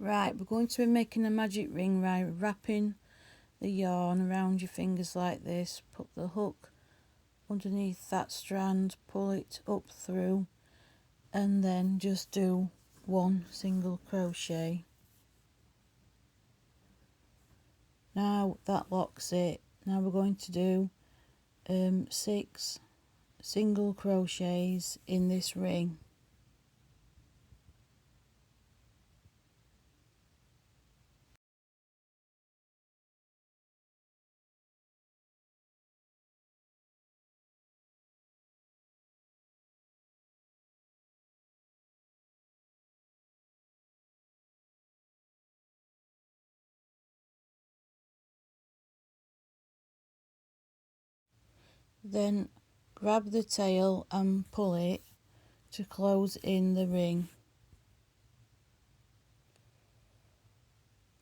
Right, we're going to be making a magic ring by wrapping the yarn around your fingers like this. Put the hook underneath that strand, pull it up through, and then just do one single crochet. Now that locks it. Now we're going to do 6 single crochets in this ring. Then grab the tail and pull it to close in the ring.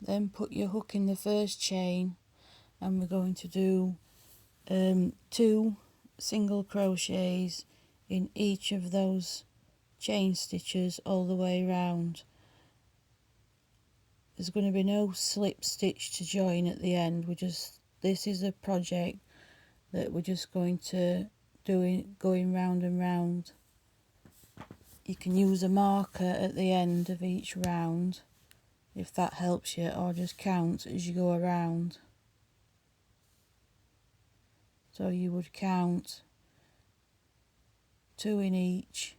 Then put your hook in the first chain, and we're going to do 2 single crochets in each of those chain stitches all the way around. There's going to be no slip stitch to join at the end. This is a project that we're just going to do it going round and round. You can use a marker at the end of each round if that helps you, or just count as you go around. So you would count 2 in each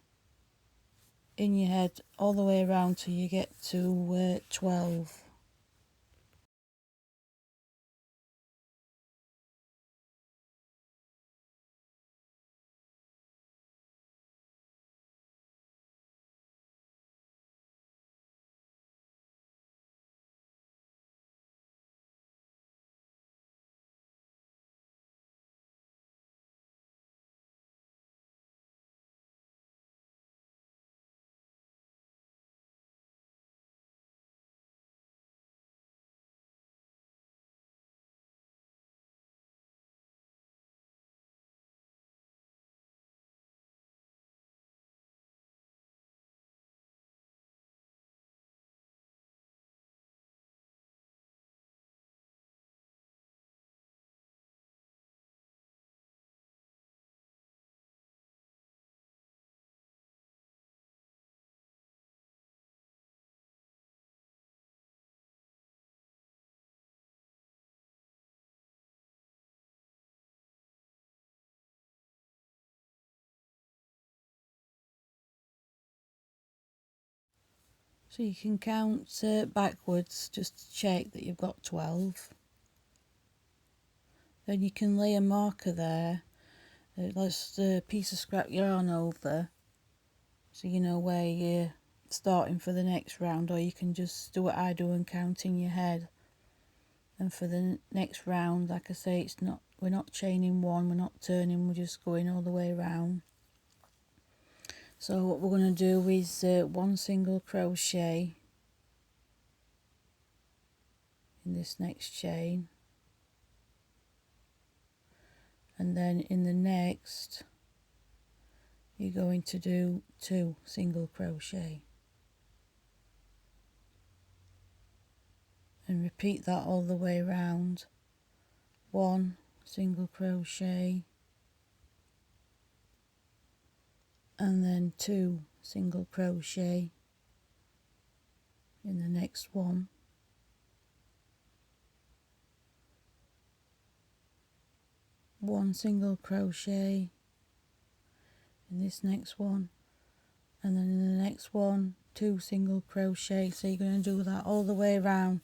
in your head all the way around till you get to 12. So you can count backwards just to check that you've got 12. Then you can lay a marker there. Let's a piece of scrap yarn over, so you know where you're starting for the next round, or you can just do what I do and count in your head. And for the next round, like I say, we're not chaining one, we're not turning, we're just going all the way around. So what we're going to do is 1 single crochet in this next chain, and then in the next you're going to do 2 single crochet, and repeat that all the way around. 1 single crochet, and then 2 single crochet in the next one, 1 single crochet in this next one, and then in the next one 2 single crochet. So you're going to do that all the way around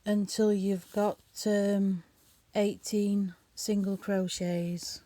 until you've got 18 single crochets.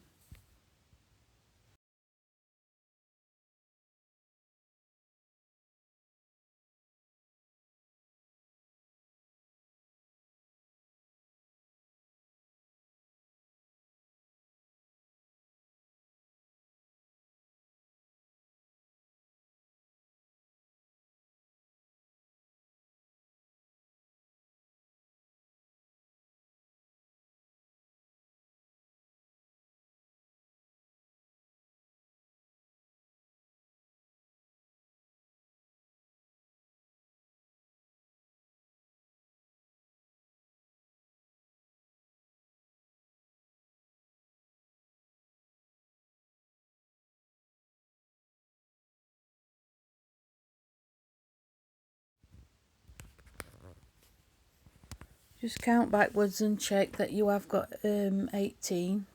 Just count backwards and check that you have got 18.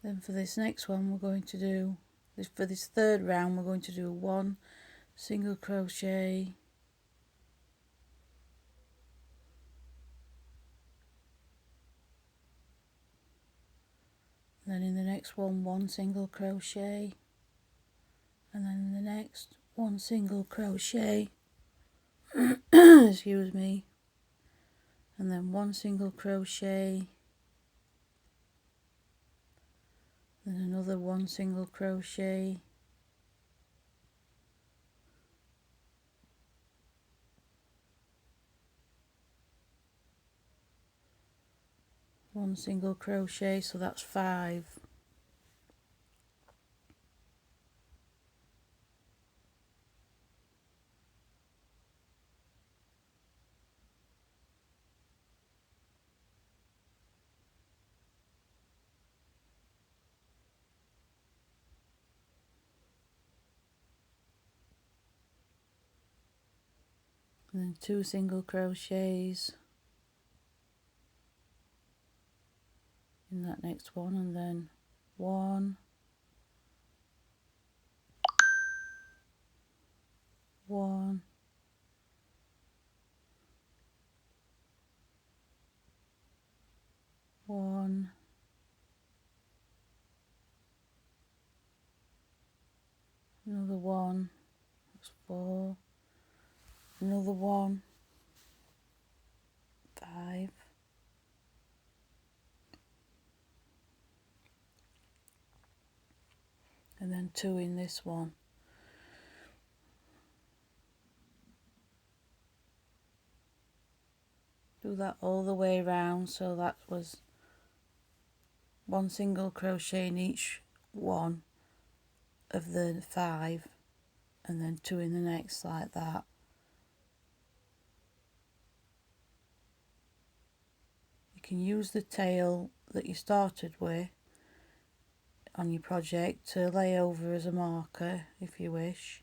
Then for this next one we're going to do, for this third round we're going to do 1 single crochet, then in the next one 1 single crochet, and then in the next 1 single crochet excuse me, and then 1 single crochet, then another 1 single crochet, one single crochet, so that's 5. And then 2 single crochets in that next one, and then 1, 1, 1, another 1, that's 4, another 1, 5, and then 2 in this one. Do that all the way around, so that was 1 single crochet in each one of the 5, and then 2 in the next, like that. You can use the tail that you started with on your project to lay over as a marker if you wish.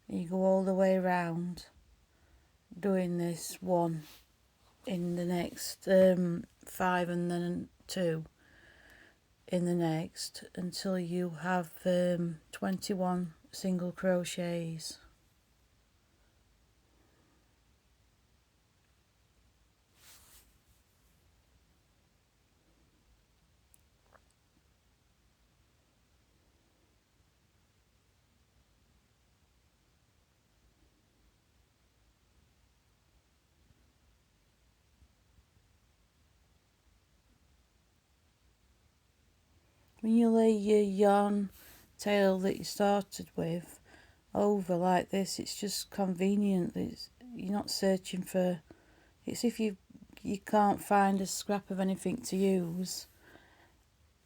You go all the way around doing this 1 in the next 5, and then 2 in the next, until you have 21 single crochets. When you lay your yarn tail that you started with over like this, it's just convenient. You're not searching for, it's if you can't find a scrap of anything to use.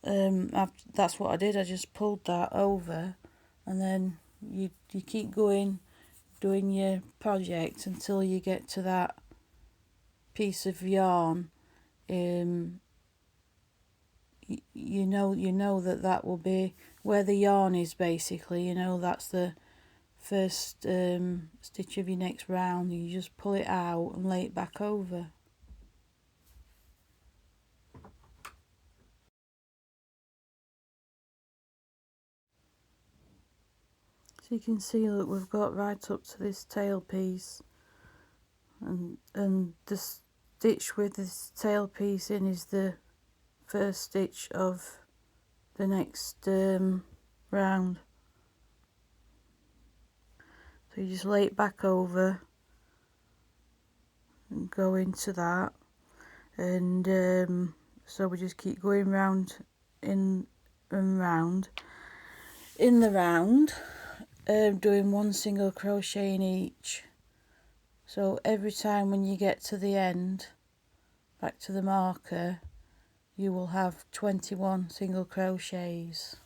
That's what I did. I just pulled that over, and then you keep going doing your project until you get to that piece of yarn. You know that will be where the yarn is, basically. You know that's the first stitch of your next round. You just pull it out and lay it back over. So you can see that we've got right up to this tail piece, and the stitch with this tail piece in is the first stitch of the next round. So you just lay it back over and go into that, and so we just keep going round in and round in the round, doing 1 single crochet in each. So every time when you get to the end, back to the marker, you will have 21 single crochets.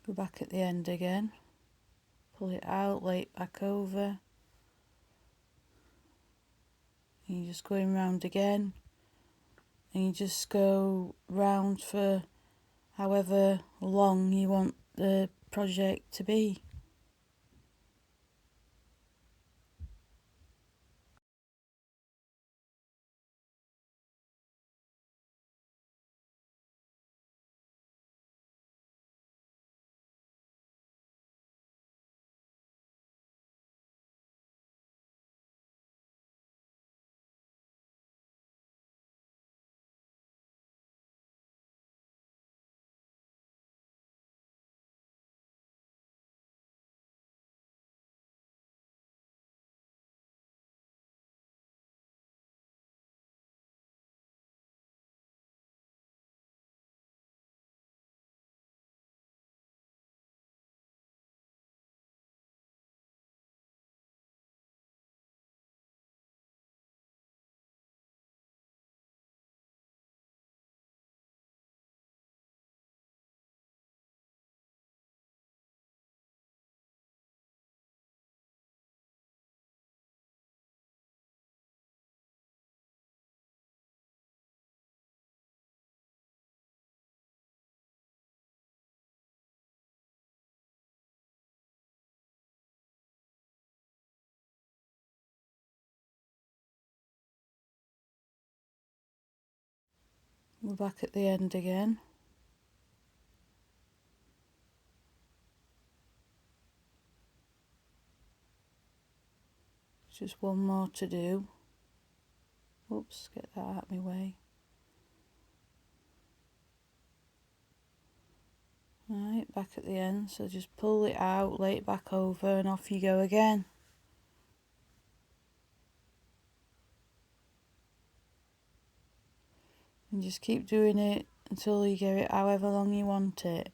Go back at the end again, pull it out, lay it back over, and you're just going round again, and you just go round for however long you want the project to be. We're back at the end again. Just one more to do. Oops, get that out of my way. Right, back at the end, so just pull it out, lay it back over, and off you go again. And just keep doing it until you get it however long you want it.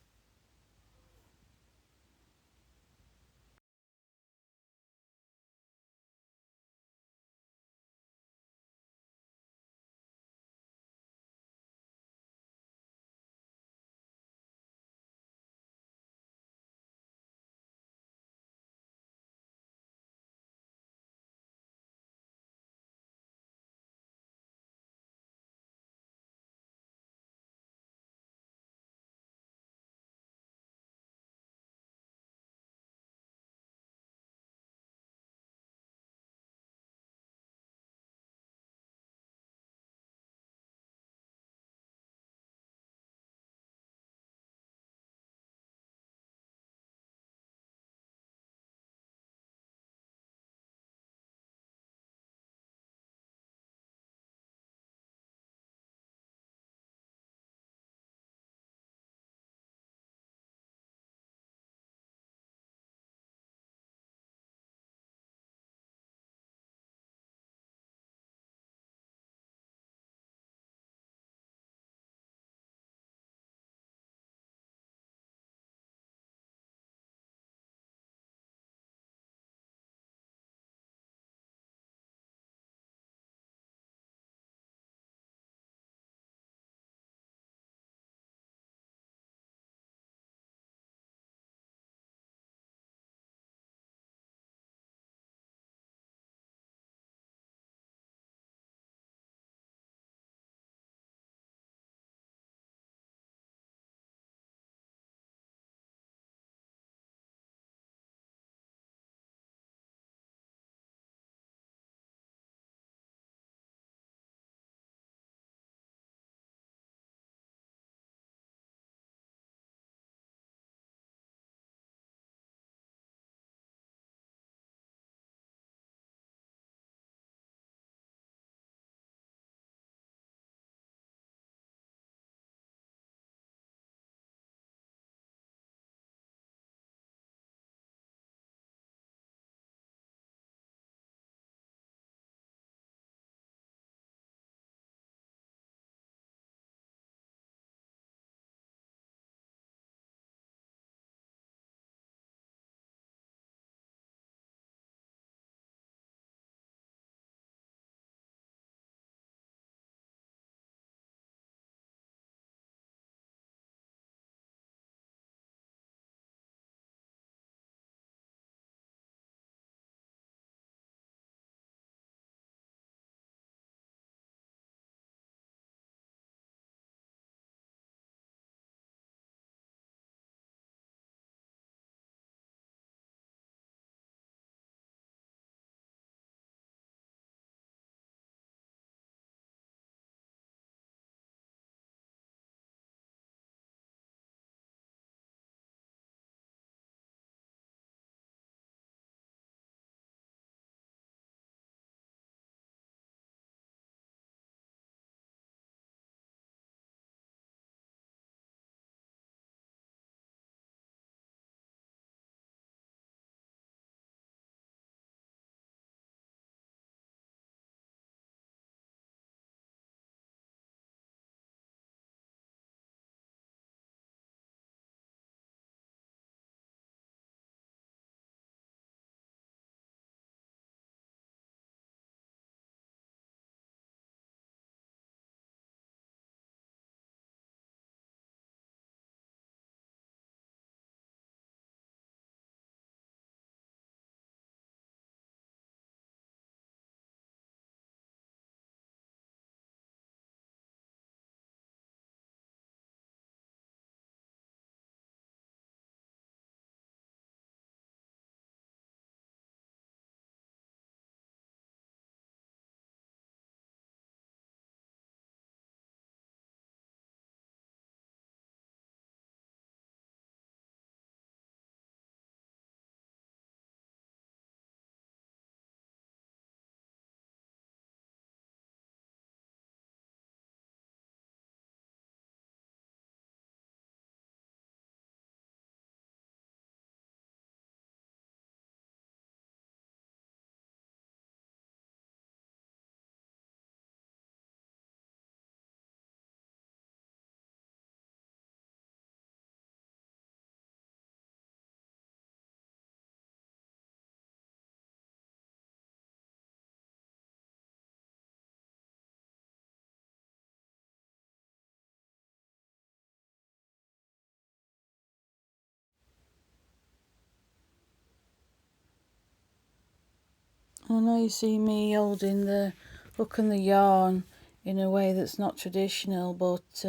Now you see me holding the hook and the yarn in a way that's not traditional, but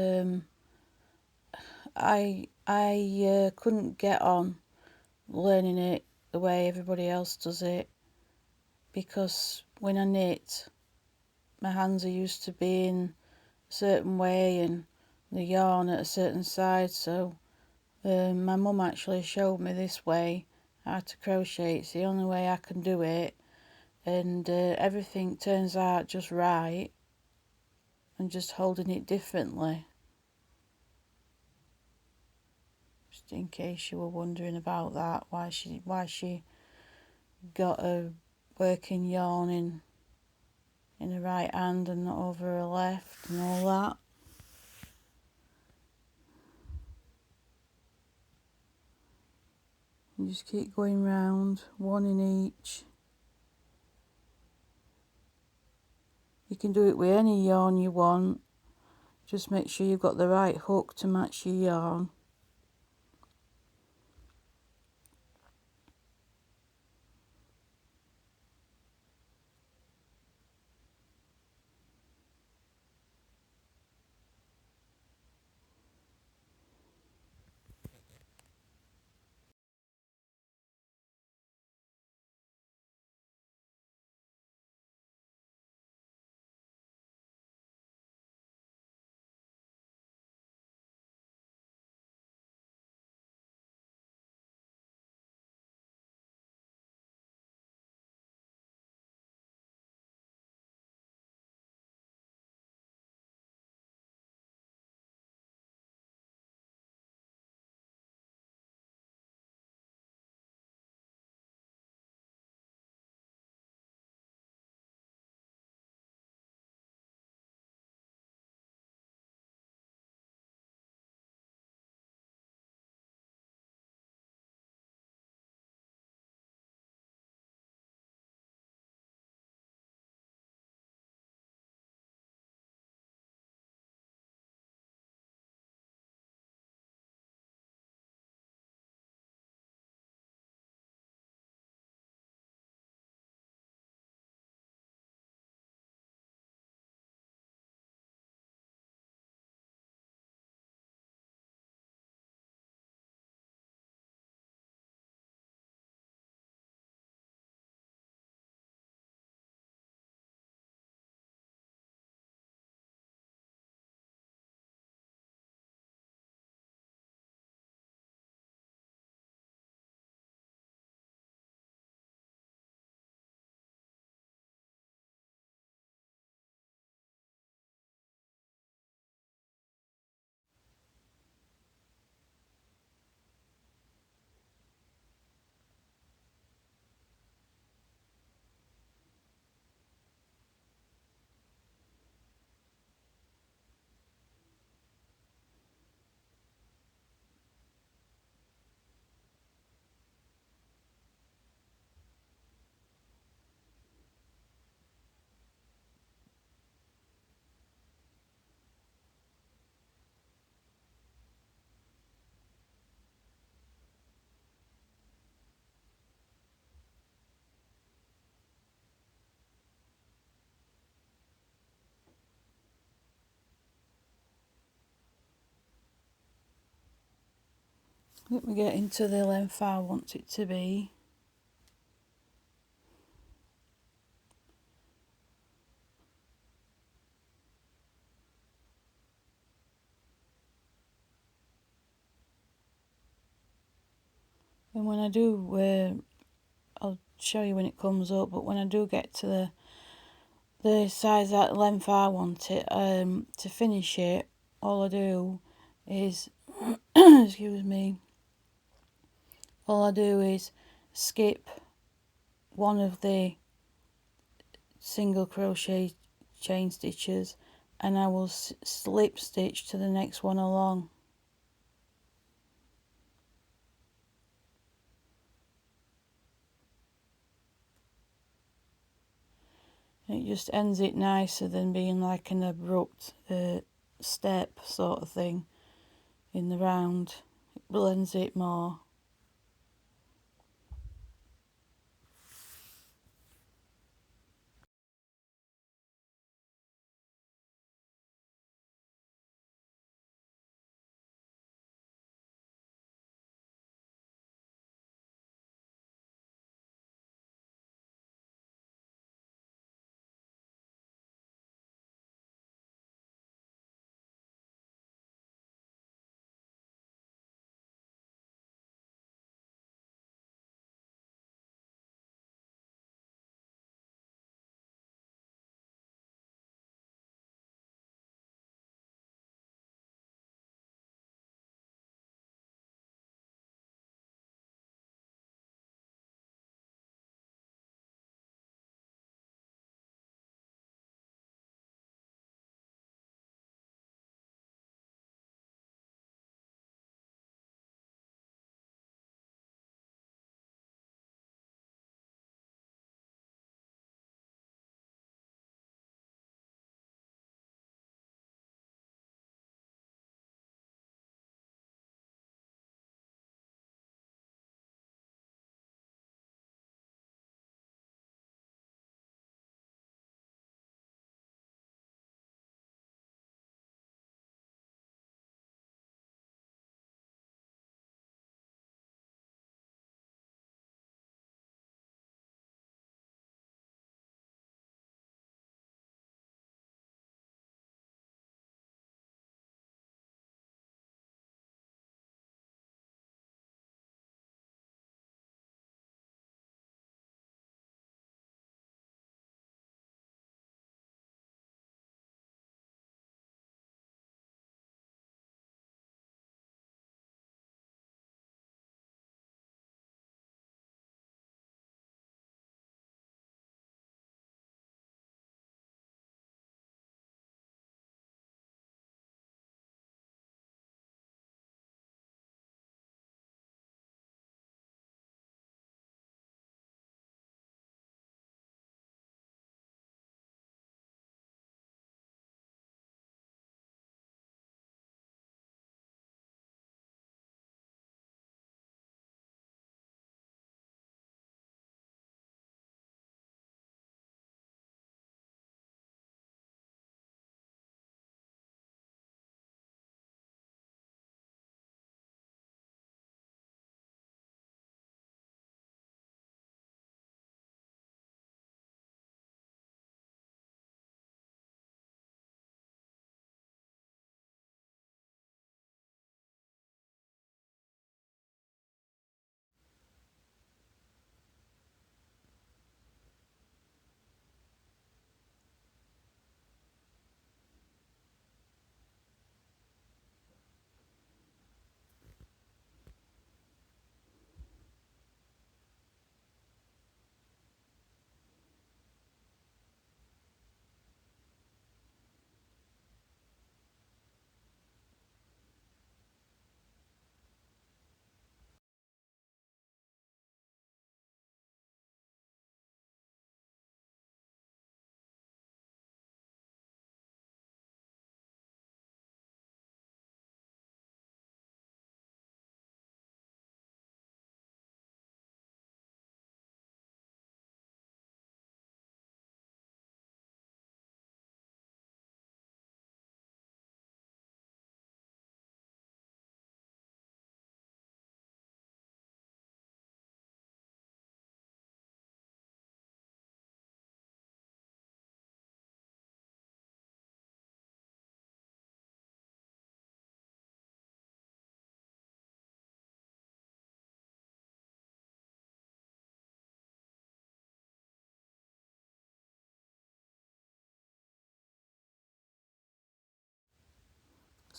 I couldn't get on learning it the way everybody else does it, because when I knit, my hands are used to being a certain way and the yarn at a certain size. So my mum actually showed me this way how to crochet. It's the only way I can do it, and everything turns out just right. And just holding it differently, just in case you were wondering about that, why she got a working yarn in her right hand and not over her left and all that. You just keep going round, one in each. You can do it with any yarn you want, just make sure you've got the right hook to match your yarn. Let me get into the length I want it to be. And when I do, I'll show you when it comes up, but when I do get to the size, that length I want it, to finish it, all I do is, excuse me, all I do is skip one of the single crochet chain stitches and I will slip stitch to the next one along. It just ends it nicer than being like an abrupt step sort of thing in the round. It blends it more.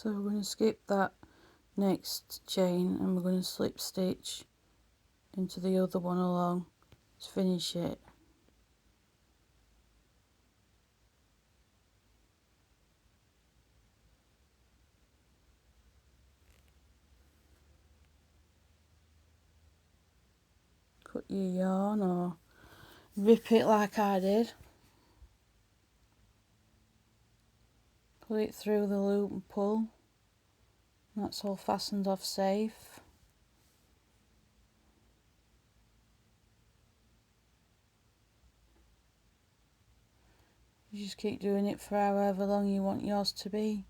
So we're going to skip that next chain and we're going to slip stitch into the other one along to finish it. Cut your yarn or rip it like I did. Put it through the loop and pull. That's all fastened off safe. You just keep doing it for however long you want yours to be.